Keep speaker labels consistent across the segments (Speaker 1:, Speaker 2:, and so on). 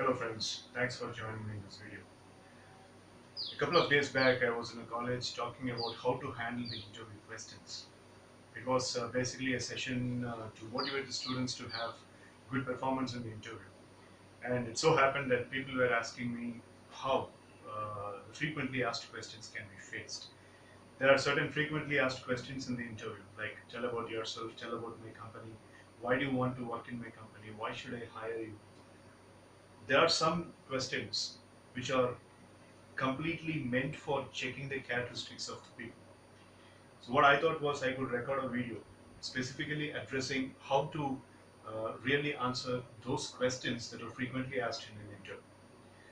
Speaker 1: Hello friends, thanks for joining me in this video. A couple of days back I was in a college talking about how to handle the interview questions. It was basically a session to motivate the students to have good performance in the interview. And it so happened that people were asking me how the frequently asked questions can be faced. There are certain frequently asked questions in the interview, like tell about yourself, tell about my company, why do you want to work in my company, why should I hire you? There are some questions which are completely meant for checking the characteristics of the people. So what I thought was I could record a video specifically addressing how to really answer those questions that are frequently asked in an interview.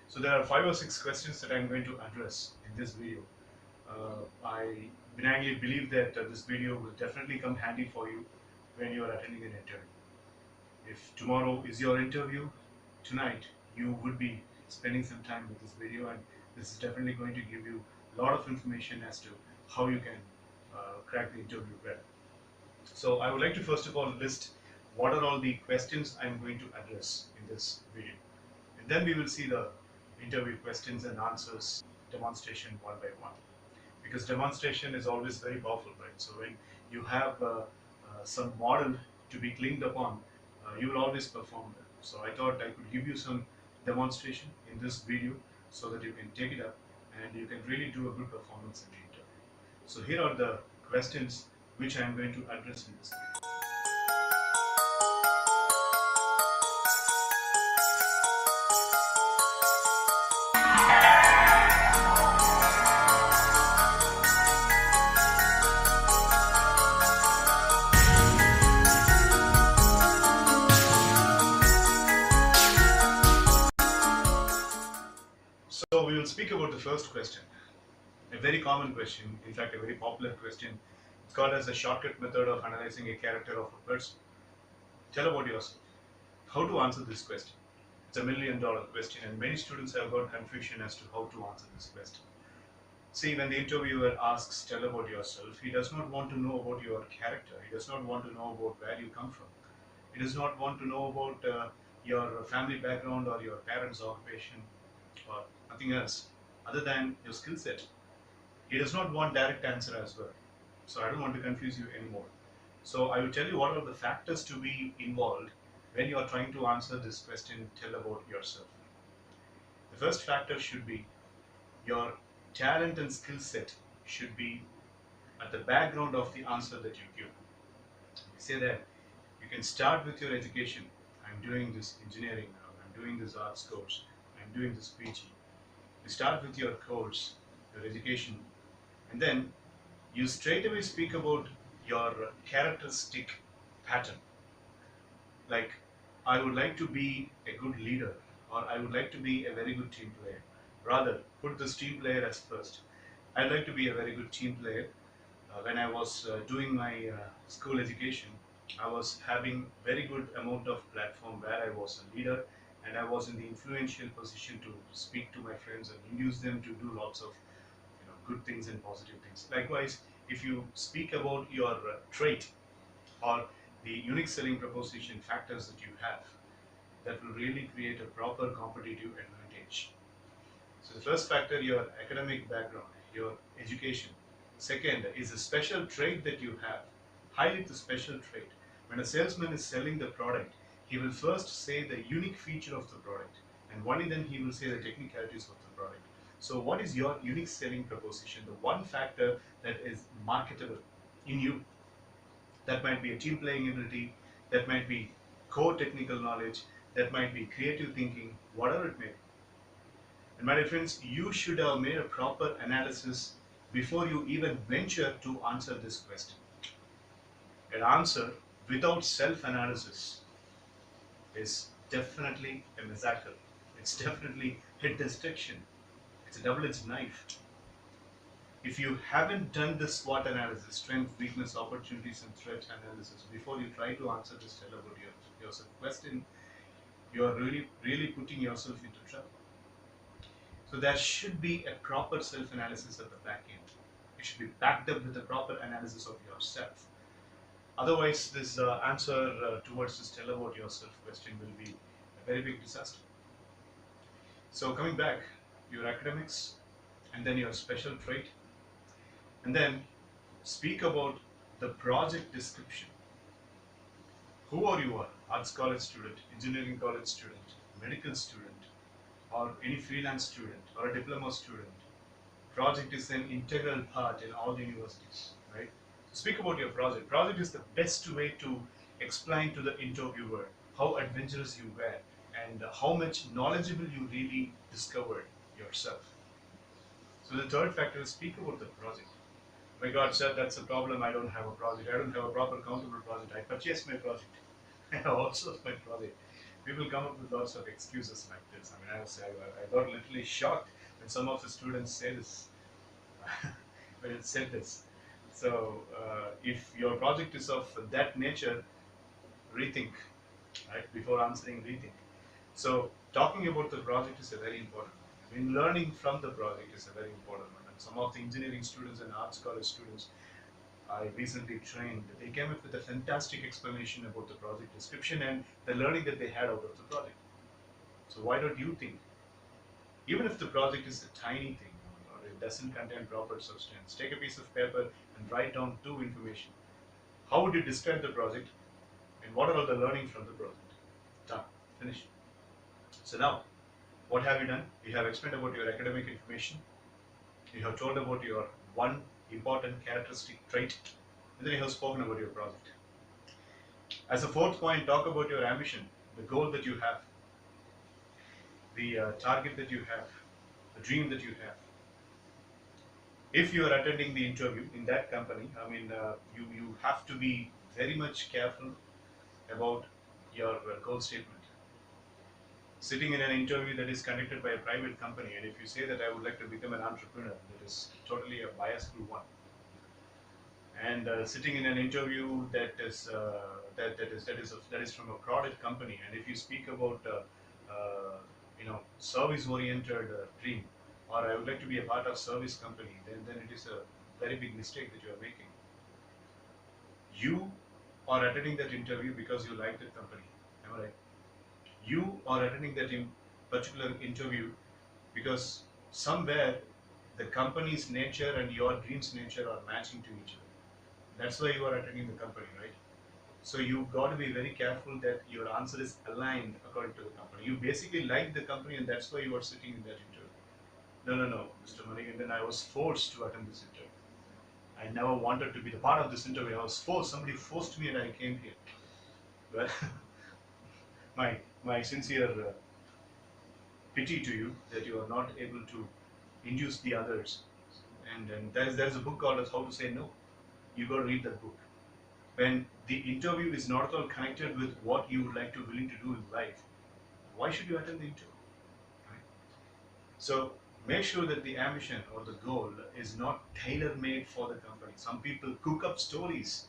Speaker 1: So there are 5 or 6 questions that I'm going to address in this video. I benignly believe that this video will definitely come handy for you when you are attending an interview. If tomorrow is your interview, tonight you would be spending some time with this video, and this is definitely going to give you a lot of information as to how you can crack the interview well. So I would like to first of all list what are all the questions I'm going to address in this video, and then we will see the interview questions and answers demonstration one by one, because demonstration is always very powerful, right? So when you have some model to be clinged upon, you will always perform well. So I thought I could give you some demonstration in this video so that you can take it up and you can really do a good performance in the interview. So here are the questions which I am going to address in this video. So we will speak about the first question, a very common question, in fact a very popular question. It's called as the shortcut method of analyzing a character of a person. Tell about yourself. How to answer this question? It's $1 million question, and many students have got confusion as to how to answer this question. See, when the interviewer asks, tell about yourself, he does not want to know about your character. He does not want to know about where you come from. He does not want to know about your family background or your parents' occupation or nothing else other than your skill set. He does not want direct answer as well. So I don't want to confuse you anymore. So I will tell you what are the factors to be involved when you are trying to answer this question, tell about yourself. The first factor should be your talent and skill set should be at the background of the answer that you give. You say that you can start with your education. I'm doing this engineering now, I'm doing this arts course, I'm doing this PG. You start with your course, your education, and then you straight away speak about your characteristic pattern. Like, I would like to be a good leader, or I would like to be a very good team player. Rather, put this team player as first. I'd like to be a very good team player. When I was doing my school education, I was having very good amount of platform where I was a leader, and I was in the influential position to speak to my friends and induce them to do lots of good things and positive things. Likewise, if you speak about your trait or the unique selling proposition factors that you have, that will really create a proper competitive advantage. So the first factor, your academic background, your education. Second is a special trait that you have. Highlight the special trait. When a salesman is selling the product, he will first say the unique feature of the product, and only then he will say the technicalities of the product. So what is your unique selling proposition? The one factor that is marketable in you. That might be a team playing ability, that might be core technical knowledge, that might be creative thinking, whatever it may be. And my dear friends, you should have made a proper analysis before you even venture to answer this question. An answer without self-analysis is definitely a massacre. It's definitely a destruction. It's a double-edged knife. If you haven't done this SWOT analysis, strength, weakness, opportunities, and threat analysis, before you try to answer this tell about yourself question, you are really putting yourself into trouble. So there should be a proper self-analysis at the back end. It should be backed up with a proper analysis of yourself. Otherwise, this answer towards this tell about yourself question will be a very big disaster. So coming back, your academics, and then your special trait, and then speak about the project description. Who are you? Are arts college student, engineering college student, medical student, or any freelance student, or a diploma student? Project is an integral part in all the universities, right? So speak about your project. Project is the best way to explain to the interviewer how adventurous you were and how much knowledgeable you really discovered yourself. So the third factor is speak about the project. My God, sir, that's a problem. I don't have a project. I don't have a proper countable project. I purchased my project. I have outsourced my project. People come up with lots of excuses like this. I mean, I got literally shocked when some of the students say this. When it said this. So, if your project is of that nature, rethink, right? Before answering, rethink. So, talking about the project is a very important one. I mean, learning from the project is a very important one. And some of the engineering students and arts college students I recently trained, they came up with a fantastic explanation about the project description and the learning that they had out of the project. So, why don't you think, even if the project is a tiny thing or it doesn't contain proper substance, take a piece of paper and write down two information. How would you describe the project and what are all the learning from the project? Done. Finish. So now, what have you done? You have explained about your academic information. You have told about your one important characteristic trait. And then you have spoken about your project. As a fourth point, talk about your ambition, the goal that you have, the target that you have, the dream that you have. If you are attending the interview in that company, I mean, you have to be very much careful about your goal statement. Sitting in an interview that is conducted by a private company, and if you say that I would like to become an entrepreneur, that is totally a biased one. And sitting in an interview that is from a product company, and if you speak about service oriented dream, or I would like to be a part of service company, then it is a very big mistake that you are making. You are attending that interview because you like that company. Am I right? You are attending that particular interview because somewhere the company's nature and your dreams nature are matching to each other. That's why you are attending the company, right? So you got to be very careful that your answer is aligned according to the company. You basically like the company and that's why you are sitting in that interview. No, no, no, Mr. Manikandan, I was forced to attend this interview. I never wanted to be the part of this interview. I was forced. Somebody forced me and I came here. Well, my sincere pity to you that you are not able to induce the others. And there's a book called as How to Say No. You got to read that book. When the interview is not at all connected with what you would like to willing to do in life, why should you attend the interview? Right? So make sure that the ambition or the goal is not tailor made for the company. Some people cook up stories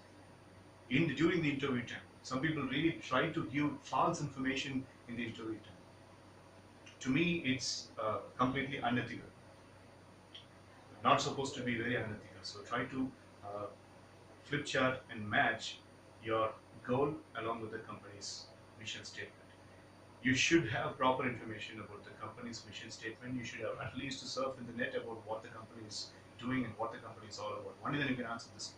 Speaker 1: during the interview time. Some people really try to give false information in the interview time. To me, it's completely unethical. Not supposed to be very unethical. So try to uh, flip chart and match your goal along with the company's mission statement. You should have proper information about the company's mission statement. You should have at least surf in the net about what the company is doing and what the company is all about. Only then you can answer this.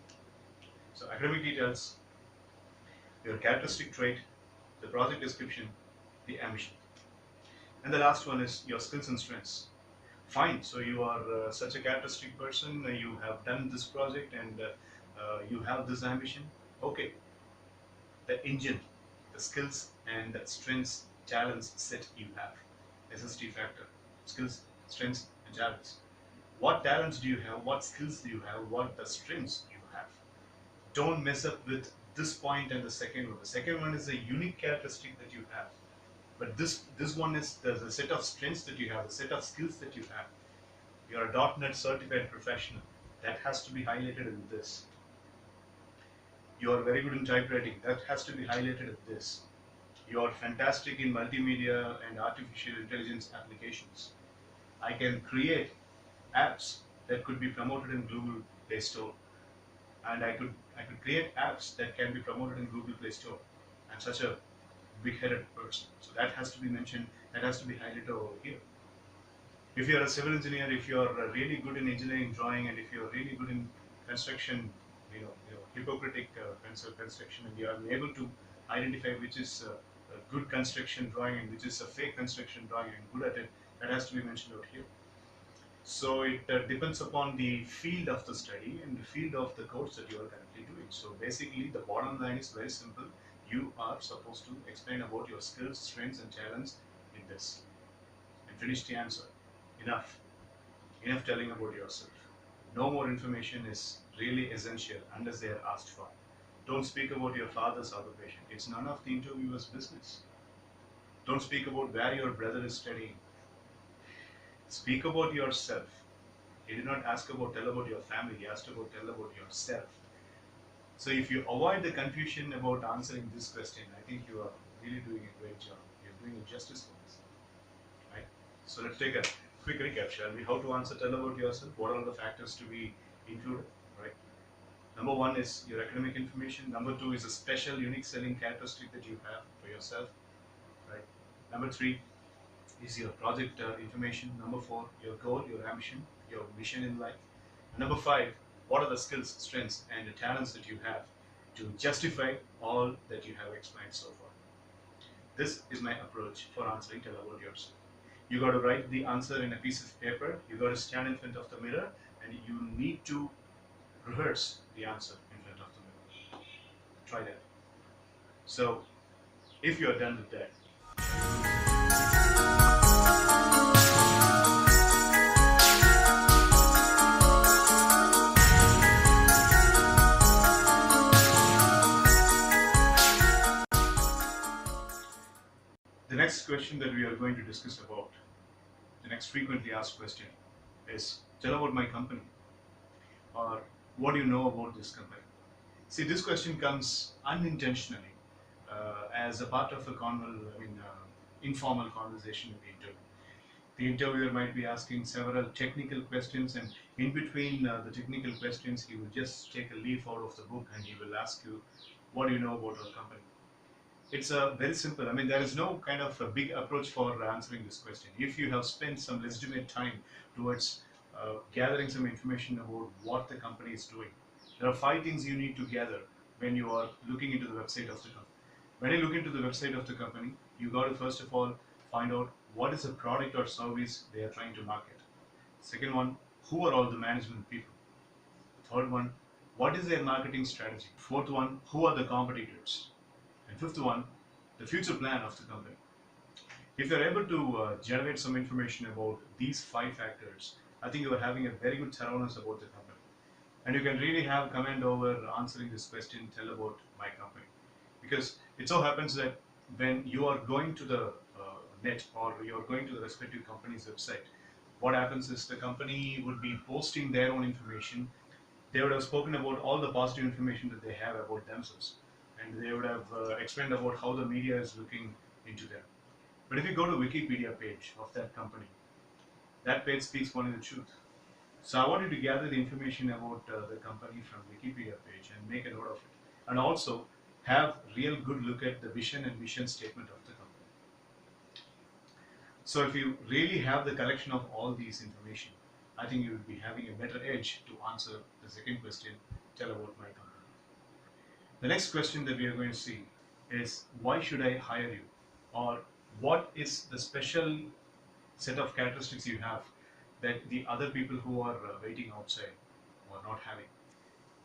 Speaker 1: So academic details, your characteristic trait, the project description, the ambition. And the last one is your skills and strengths. Fine, so you are such a characteristic person, you have done this project and you have this ambition. Okay, the engine, the skills and the strengths, talents set you have. SST factor, skills, strengths, and talents. What talents do you have? What skills do you have? What the strengths you have? Don't mess up with this point and the second one. The second one is a unique characteristic that you have. But this one is the set of strengths that you have, the set of skills that you have. You're a .NET certified professional. That has to be highlighted in this. You are very good in typewriting. That has to be highlighted in this. You are fantastic in multimedia and artificial intelligence applications. I can create apps that could be promoted in Google Play Store, and I could create apps that can be promoted in Google Play Store. I'm such a big-headed person, so that has to be mentioned. That has to be highlighted over here. If you're a civil engineer, if you're really good in engineering drawing, and if you're really good in construction, hypocritic construction, and you are able to identify which is a good construction drawing and which is a fake construction drawing and good at it, that has to be mentioned out here. So it depends upon the field of the study and the field of the course that you are currently doing. So basically, the bottom line is very simple. You are supposed to explain about your skills, strengths, and talents in this, and finish the answer. Enough. Enough telling about yourself. No more information is really essential unless they are asked for. Don't speak about your father's occupation. It's none of the interviewer's business. Don't speak about where your brother is studying. Speak about yourself. He did not ask about tell about your family. He asked about tell about yourself. So if you avoid the confusion about answering this question, I think you are really doing a great job. You're doing a justice for this, right? So let's take a quick recap, shall we? How to answer tell about yourself? What are the factors to be included, right? Number one is your academic information. Number two is a special, unique selling characteristic that you have for yourself, right? Number three is your project information. Number four, your goal, your ambition, your mission in life. And number five, what are the skills, strengths, and the talents that you have to justify all that you have explained so far. This is my approach for answering tell about yourself. You got to write the answer in a piece of paper. You got to stand in front of the mirror, and you need to rehearse the answer in front of the mirror. Try that. So, if you are done with that, the next question that we are going to discuss about, the next frequently asked question is tell about my company, or what do you know about this company? See, this question comes unintentionally as a part of a informal conversation with the interview. The interviewer might be asking several technical questions, and in between the technical questions, he will just take a leaf out of the book and he will ask you, what do you know about our company? It's very simple. I mean, there is no kind of a big approach for answering this question. If you have spent some legitimate time towards gathering some information about what the company is doing, there are five things you need to gather when you are looking into the website of the company. When you look into the website of the company, you got to first of all find out what is the product or service they are trying to market. Second one, who are all the management people? Third one, what is their marketing strategy? Fourth one, who are the competitors? And fifth one, the future plan of the company. If you're able to generate some information about these five factors, I think you are having a very good thoroughness about the company. And you can really have command over answering this question, tell about my company. Because it so happens that when you are going to the net, or you're going to the respective company's website, what happens is the company would be posting their own information. They would have spoken about all the positive information that they have about themselves, and they would have explained about how the media is looking into them. But if you go to Wikipedia page of that company, that page speaks only the truth. So I want you to gather the information about the company from Wikipedia page and make a note of it, and also have real good look at the vision and mission statement of the company. So if you really have the collection of all these information, I think you will be having a better edge to answer the second question, tell about my company. The next question that we are going to see is why should I hire you? Or what is the special set of characteristics you have that the other people who are waiting outside are not having?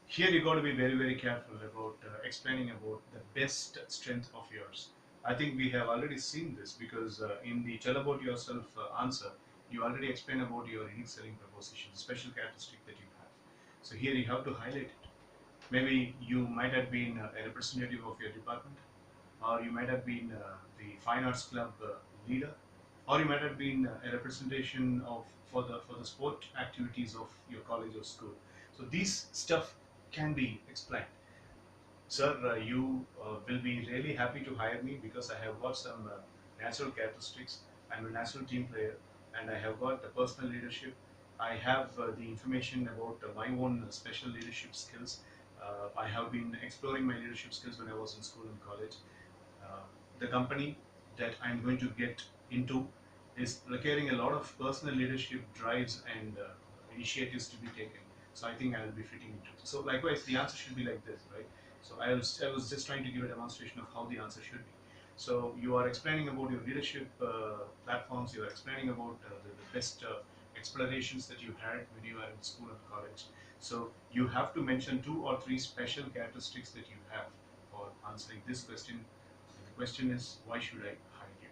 Speaker 1: Here you got to be very, very careful about explaining about the best strength of yours. I think we have already seen this because in the tell about yourself answer, you already explain about your unique selling proposition, special characteristic that you have. So here you have to highlight it. Maybe you might have been a representative of your department, or you might have been the fine arts club leader, or you might have been a representation of for the sport activities of your college or school. So these stuff can be explained. Sir, you will be really happy to hire me because I have got some natural characteristics. I'm a natural team player, and I have got the personal leadership. I have the information about my own special leadership skills. I have been exploring my leadership skills when I was in school and college. The company that I'm going to get into is requiring a lot of personal leadership drives and initiatives to be taken. So I think I will be fitting into it. So likewise, the answer should be like this, right? So I was just trying to give a demonstration of how the answer should be. So you are explaining about your leadership platforms. You are explaining about the best explorations that you had when you were in school and college. So you have to mention 2 or 3 special characteristics that you have for answering this question. The question is, why should I hire you?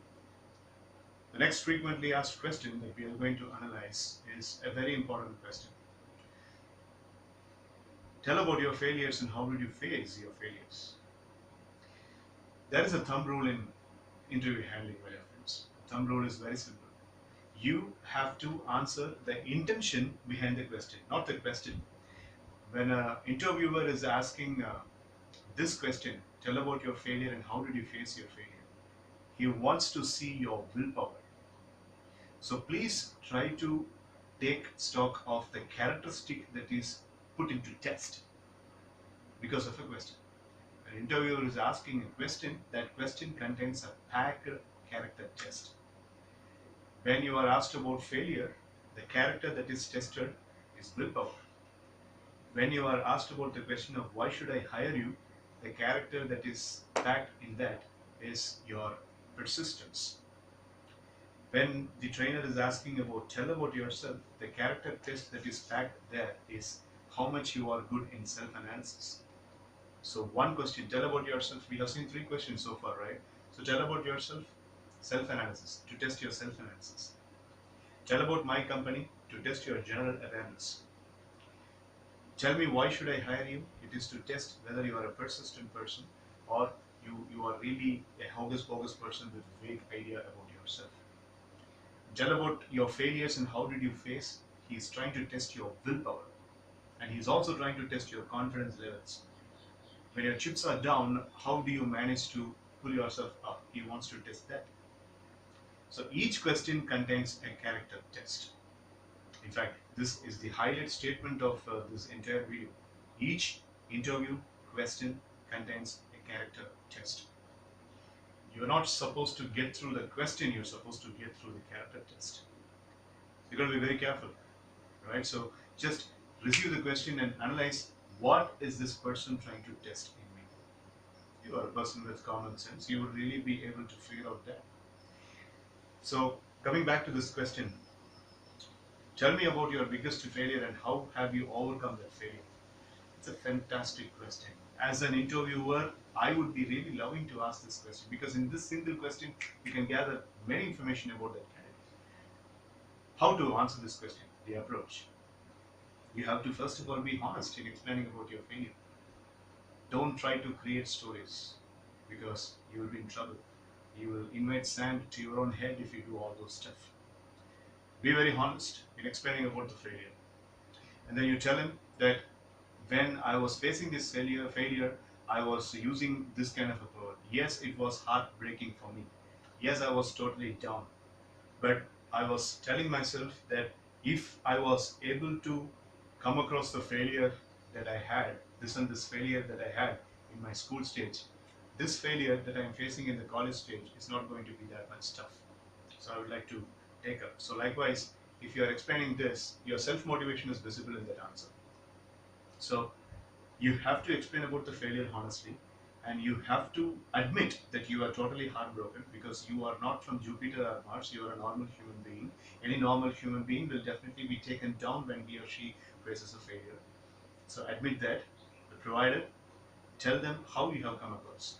Speaker 1: The next frequently asked question that we are going to analyze is a very important question. Tell about your failures and how did you face your failures? There is a thumb rule in interview handling, my dear friends. The thumb rule is very simple. You have to answer the intention behind the question, not the question. When an interviewer is asking this question, tell about your failure and how did you face your failure, he wants to see your willpower. So please try to take stock of the characteristic that is put into test because of a question. An interviewer is asking a question, that question contains a packed character test. When you are asked about failure, the character that is tested is willpower. When you are asked about the question of why should I hire you, the character that is packed in that is your persistence. When the trainer is asking about tell about yourself, the character test that is packed there is how much you are good in self-analysis. So one question, tell about yourself. We have seen 3 questions so far, right? So tell about yourself, self-analysis, to test your self-analysis. Tell about my company, to test your general awareness. Tell me why should I hire you? It is to test whether you are a persistent person or you are really a hocus pocus person with vague idea about yourself. Tell about your failures and how did you face. He is trying to test your willpower. And he is also trying to test your confidence levels. When your chips are down, how do you manage to pull yourself up? He wants to test that. So each question contains a character test. In fact, this is the highlight statement of this entire video. Each interview question contains a character test. You're not supposed to get through the question, you're supposed to get through the character test. You've got to be very careful, right? So just receive the question and analyze what is this person trying to test in me. You are a person with common sense, you will really be able to figure out that. So coming back to this question, tell me about your biggest failure and how have you overcome that failure? It's a fantastic question. As an interviewer, I would be really loving to ask this question because in this single question, you can gather many information about that candidate. How to answer this question? The approach. You have to first of all be honest in explaining about your failure. Don't try to create stories because you will be in trouble. You will invite sand to your own head if you do all those stuff. Be very honest in explaining about the failure. And then you tell him that when I was facing this failure, I was using this kind of a power. Yes, it was heartbreaking for me. Yes, I was totally down. But I was telling myself that if I was able to come across the failure that I had, this failure that I had in my school stage, this failure that I am facing in the college stage is not going to be that much tough. So I would like to take up. So likewise, if you are explaining this, your self-motivation is visible in that answer. So you have to explain about the failure honestly, and you have to admit that you are totally heartbroken because you are not from Jupiter or Mars, you are a normal human being. Any normal human being will definitely be taken down when he or she faces a failure. So admit that, but provided, tell them how you have come across.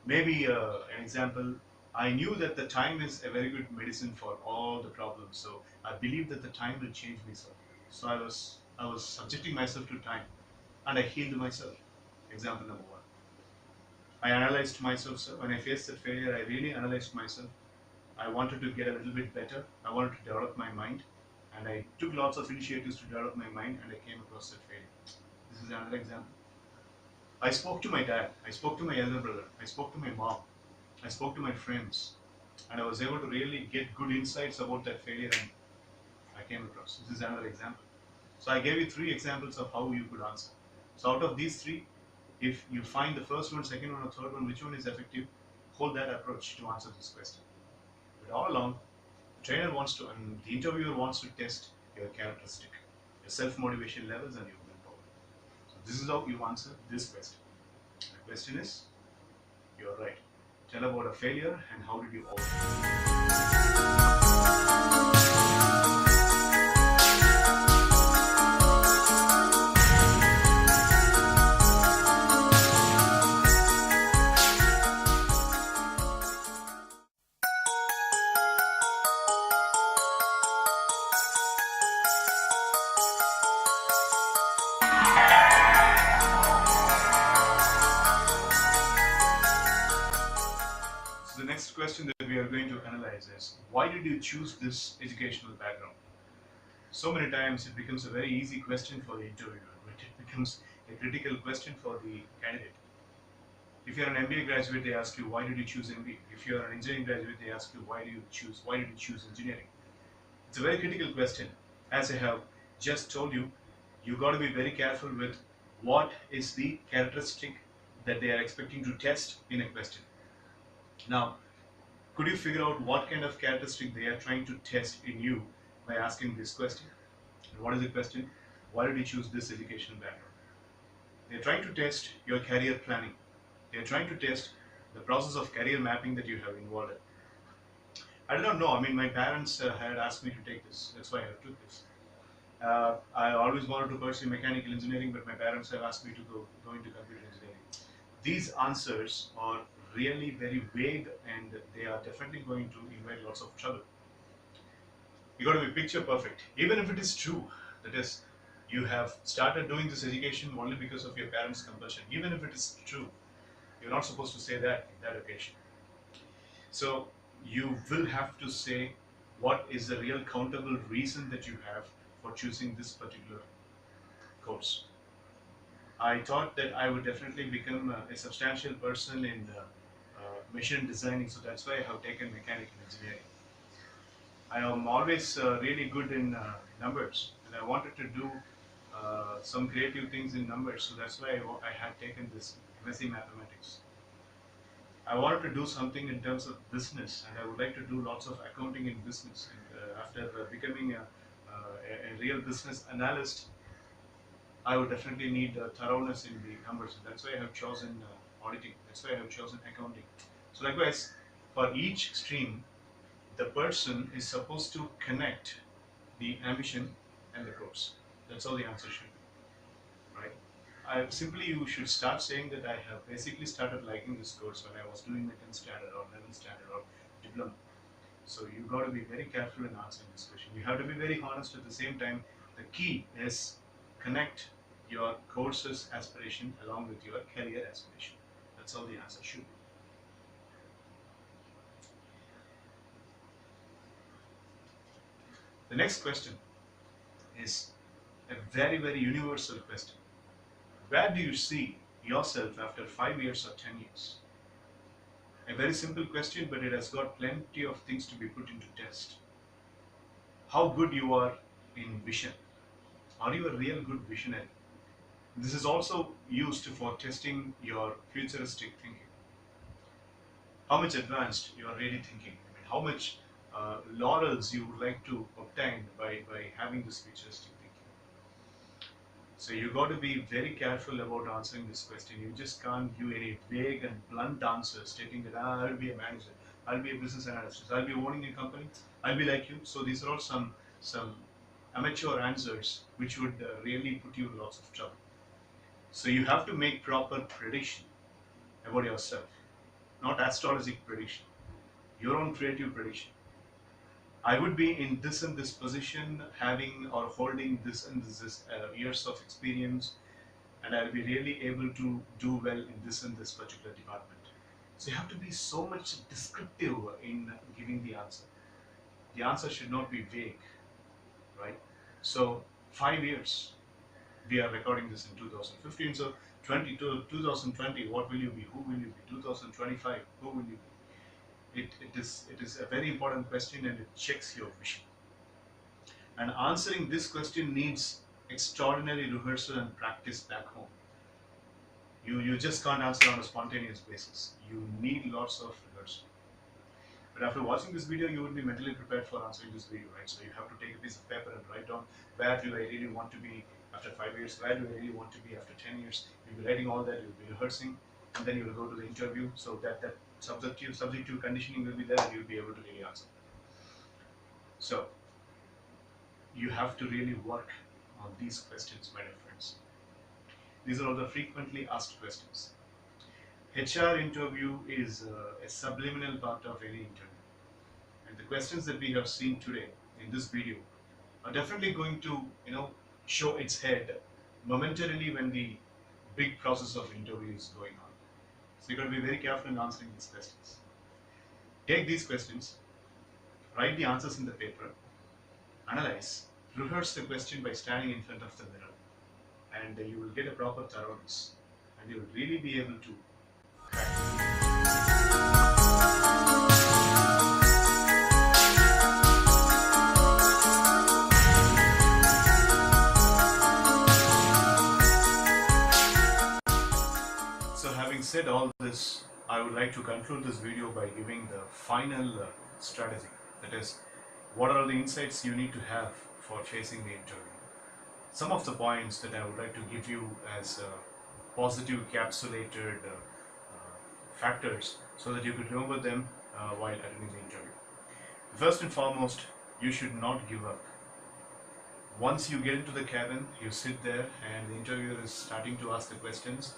Speaker 1: Maybe an example, I knew that the time is a very good medicine for all the problems, so I believe that the time will change me, sir. So I was subjecting myself to time and I healed myself. Example number 1. I analyzed myself, sir. When I faced that failure, I really analyzed myself. I wanted to get a little bit better. I wanted to develop my mind. And I took lots of initiatives to develop my mind and I came across that failure. This is another example. I spoke to my dad. I spoke to my elder brother. I spoke to my mom. I spoke to my friends. And I was able to really get good insights about that failure and I came across. This is another example. So I gave you 3 examples of how you could answer. So out of these 3, if you find the first one, second one, or third one, which one is effective, hold that approach to answer this question. But all along, the trainer wants to, and the interviewer wants to test your characteristic, your self-motivation levels and your willpower. So this is how you answer this question. The question is, you're right. Tell about a failure and how did you overcome it. So the next question that we are going to analyze is, why did you choose this educational background? So many times it becomes a very easy question for the interviewer, but it becomes a critical question for the candidate. If you're an MBA graduate, they ask you, why did you choose MBA? If you're an engineering graduate, they ask you, why did you choose engineering? It's a very critical question. As I have just told you, you got to be very careful with what is the characteristic that they are expecting to test in a question. Now, could you figure out what kind of characteristic they are trying to test in you by asking this question? And what is the question? Why did you choose this educational background? They're trying to test your career planning. They're trying to test the process of career mapping that you have involved in. I do not know. I mean, my parents had asked me to take this. That's why I took this. I always wanted to pursue mechanical engineering, but my parents have asked me to go into computer engineering. These answers are really very vague and they are definitely going to invite lots of trouble. You got to be picture perfect. Even if it is true, that is, you have started doing this education only because of your parents' compulsion. Even if it is true, you're not supposed to say that in that occasion. So you will have to say what is the real countable reason that you have for choosing this particular course. I thought that I would definitely become a substantial person in machine designing, so that's why I have taken mechanical engineering. I am always really good in numbers, and I wanted to do some creative things in numbers, so that's why I had taken this MSc Mathematics. I wanted to do something in terms of business, and I would like to do lots of accounting in business. And after becoming a real business analyst, I would definitely need thoroughness in the numbers, and that's why I have chosen auditing. That's why I have chosen accounting. So likewise, for each stream, the person is supposed to connect the ambition and the course. That's all the answer should be, right? Simply you should start saying that I have basically started liking this course when I was doing my 10th standard or 11th standard or diploma. So you got to be very careful in answering this question. You have to be very honest at the same time. The key is connect your course's aspiration along with your career aspiration. That's all the answer should be. The next question is a very, very universal question. Where do you see yourself after 5 years or 10 years? A very simple question, but it has got plenty of things to be put into test. How good you are in vision. Are you a real good visionary? This is also used for testing your futuristic thinking. How much advanced you are really thinking. I mean, how much laurels you would like to obtain by having this futuristic thinking. So you got to be very careful about answering this question. You just can't give any vague and blunt answers stating that I'll be a manager, I'll be a business analyst, I'll be owning a company, I'll be like you. So these are all some amateur answers which would really put you in lots of trouble. So you have to make proper prediction about yourself, not astrological prediction, your own creative prediction. I would be in this and this position, having or holding this and this years of experience, and I'll be really able to do well in this and this particular department. So you have to be so much descriptive in giving the answer. The answer should not be vague, right? So 5 years, we are recording this in 2015. So 2020, what will you be? Who will you be? 2025, who will you be? It is a very important question and it checks your vision. And answering this question needs extraordinary rehearsal and practice back home. You just can't answer on a spontaneous basis. You need lots of rehearsal. But after watching this video, you will be mentally prepared for answering this video, right? So you have to take a piece of paper and write down where do I really want to be after 5 years, where do I really want to be after 10 years. You'll be writing all that, you'll be rehearsing, and then you will go to the interview. So that subjective conditioning will be there, and you'll be able to really answer. So you have to really work on these questions, my dear friends. These are all the frequently asked questions. HR interview is a subliminal part of any interview. And the questions that we have seen today in this video are definitely going to, show its head momentarily when the big process of interview is going on. So you got to be very careful in answering these questions. Take these questions, write the answers in the paper, analyze, rehearse the question by standing in front of the mirror, and you will get a proper thoroughness, and you will really be able to crack. So having said all this, I would like to conclude this video by giving the final strategy. That is, what are the insights you need to have for facing the interview? Some of the points that I would like to give you as positive capsulated factors so that you could remember them while attending the interview. First and foremost, you should not give up. Once you get into the cabin, you sit there and the interviewer is starting to ask the questions.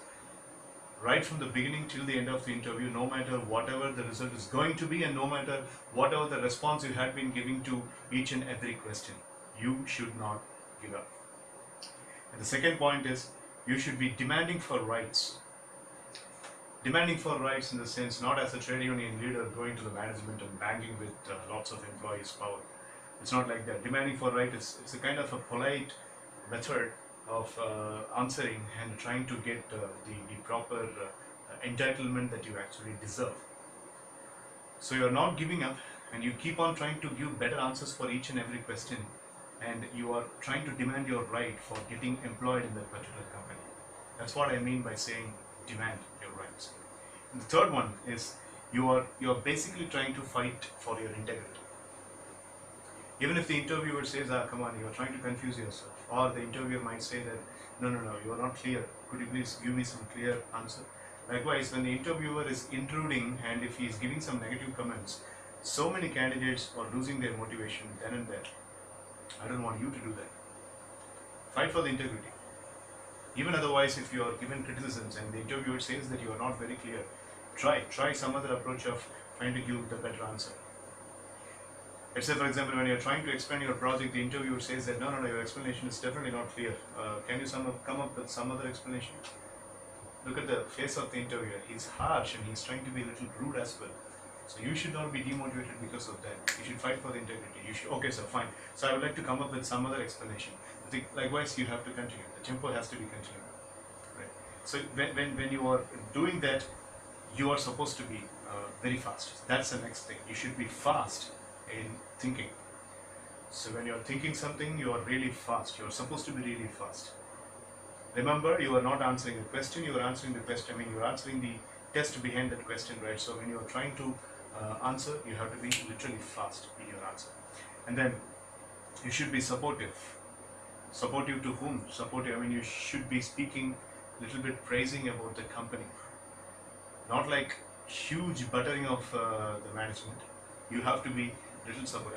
Speaker 1: Right from the beginning till the end of the interview, no matter whatever the result is going to be and no matter whatever the response you had been giving to each and every question, you should not give up. And the second point is, you should be demanding for rights. Demanding for rights in the sense, not as a trade union leader going to the management and banging with lots of employees' power. It's not like that. Demanding for right is it's a kind of a polite method of answering and trying to get the proper entitlement that you actually deserve. So you're not giving up and you keep on trying to give better answers for each and every question, and you are trying to demand your right for getting employed in that particular company. That's what I mean by saying demand your rights. And the third one is you're basically trying to fight for your integrity. Even if the interviewer says, come on, you're trying to confuse yourself, or the interviewer might say that, no, you are not clear, could you please give me some clear answer? Likewise, when the interviewer is intruding and if he is giving some negative comments, so many candidates are losing their motivation then and there. I don't want you to do that. Fight for the integrity. Even otherwise, if you are given criticisms and the interviewer says that you are not very clear, try some other approach of trying to give the better answer. Let's say, for example, when you're trying to explain your project, the interviewer says that, no, your explanation is definitely not clear. Can you come up with some other explanation? Look at the face of the interviewer. He's harsh and he's trying to be a little rude as well. So you should not be demotivated because of that. You should fight for the integrity. Okay, sir, fine. So I would like to come up with some other explanation. Likewise, you have to continue. The tempo has to be continued. Right? So when you are doing that, you are supposed to be very fast. That's the next thing. You should be fast in thinking. So when you're thinking something, you are really fast. You're supposed to be really fast. Remember, you are not answering a question, you are answering the question. You're answering the test behind that question, right? So when you're trying to answer, you have to be literally fast in your answer. And then you should be supportive. Supportive to whom? Supportive, you should be speaking a little bit praising about the company. Not like huge buttering of the management. You have to be little support.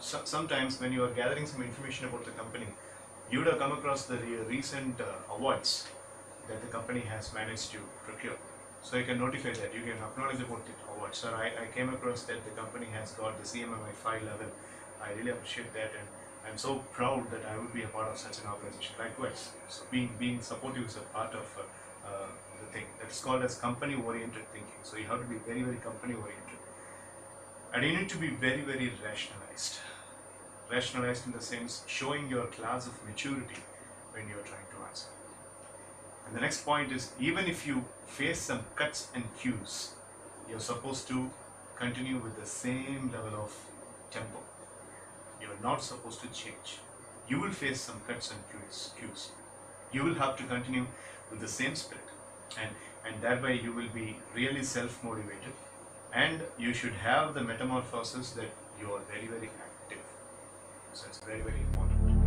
Speaker 1: Sometimes when you are gathering some information about the company, you would have come across the recent awards that the company has managed to procure. So you can notify that, you can acknowledge about the award. Sir, I came across that the company has got the CMMI 5 level. I really appreciate that, and I'm so proud that I would be a part of such an organization. Likewise, so being supportive is a part of the thing. That's called as company-oriented thinking. So you have to be very, very company-oriented. And you need to be very, very rationalized. Rationalized in the sense showing your class of maturity when you're trying to answer. And the next point is, even if you face some cuts and cues, you're supposed to continue with the same level of tempo. You're not supposed to change. You will face some cuts and cues. You will have to continue with the same spirit. And that way you will be really self-motivated and you should have the metamorphosis that you are very, very active. So it's very, very important.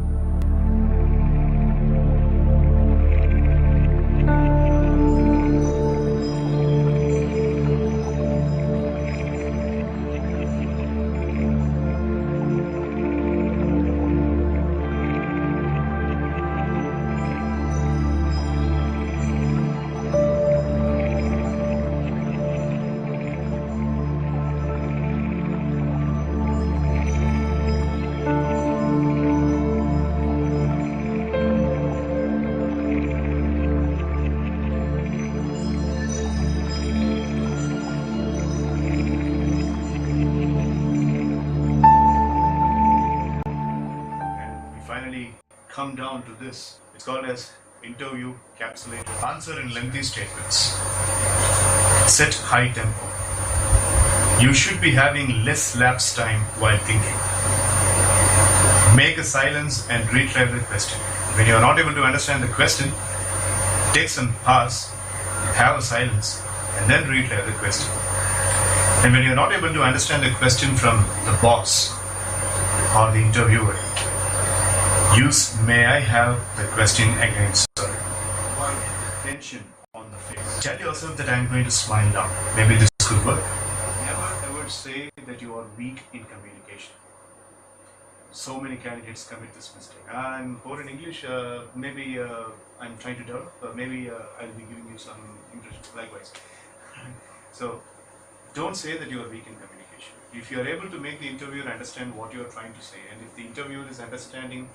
Speaker 1: Finally come down to this. It's called as interview capsulated. Answer in lengthy statements. Set high tempo. You should be having less lapse time while thinking. Make a silence and retry the question. When you are not able to understand the question, take some pause, have a silence, and then retry the question. And when you are not able to understand the question from the boss or the interviewer, use "May I have the question again, sir?" Tension on the face. Tell yourself that I am going to smile now. Maybe this could work. Never ever say that you are weak in communication. So many candidates commit this mistake. I'm poor in English. Maybe I'm trying to develop. Maybe I'll be giving you some English likewise. So don't say that you are weak in communication. If you are able to make the interviewer understand what you are trying to say, and if the interviewer is understanding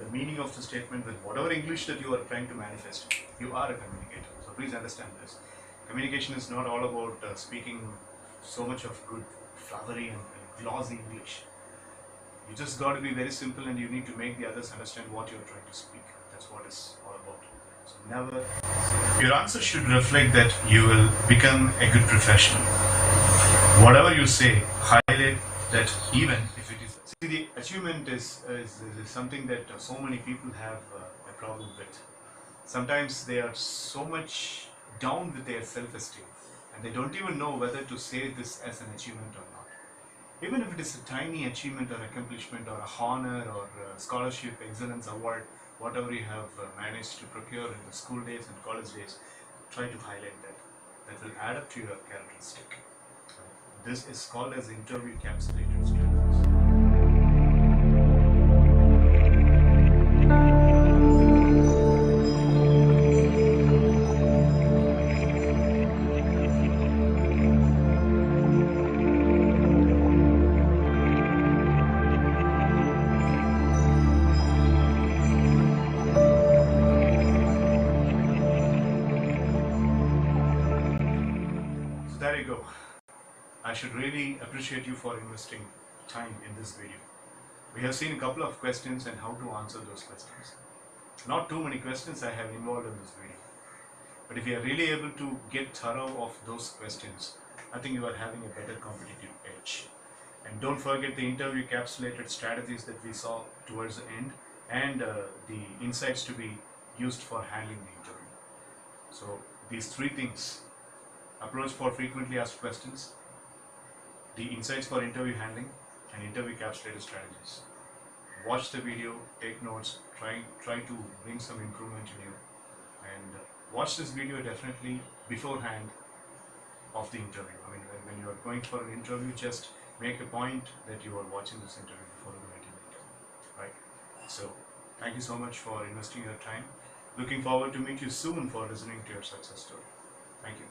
Speaker 1: the meaning of the statement with whatever English that you are trying to manifest, you are a communicator. So please understand this. Communication is not all about speaking so much of good, flowery and glossy English. You just got to be very simple, and you need to make the others understand what you are trying to speak. That's what it's all about. So never. Your answer should reflect that you will become a good professional. Whatever you say, highlight that even if it is. See, the achievement is something that so many people have a problem with. Sometimes they are so much down with their self-esteem, and they don't even know whether to say this as an achievement or not. Even if it is a tiny achievement or accomplishment or a honor or a scholarship, excellence award, whatever you have managed to procure in the school days and college days, try to highlight that. That will add up to your characteristic. This is called as interview capsulated statements. So there you go. I should really appreciate you for investing time in this video. We have seen a couple of questions and how to answer those questions. Not too many questions I have involved in this video. But if you are really able to get thorough of those questions, I think you are having a better competitive edge. And don't forget the interview encapsulated strategies that we saw towards the end, and the insights to be used for handling the interview. So these three things: approach for frequently asked questions, the insights for interview handling, and interview encapsulated strategies. Watch the video, take notes, try to bring some improvement in you, and watch this video definitely beforehand of the interview. I mean, when you are going for an interview, just make a point that you are watching this interview before going to the interview, right? So thank you so much for investing your time. Looking forward to meet you soon for listening to your success story. Thank you.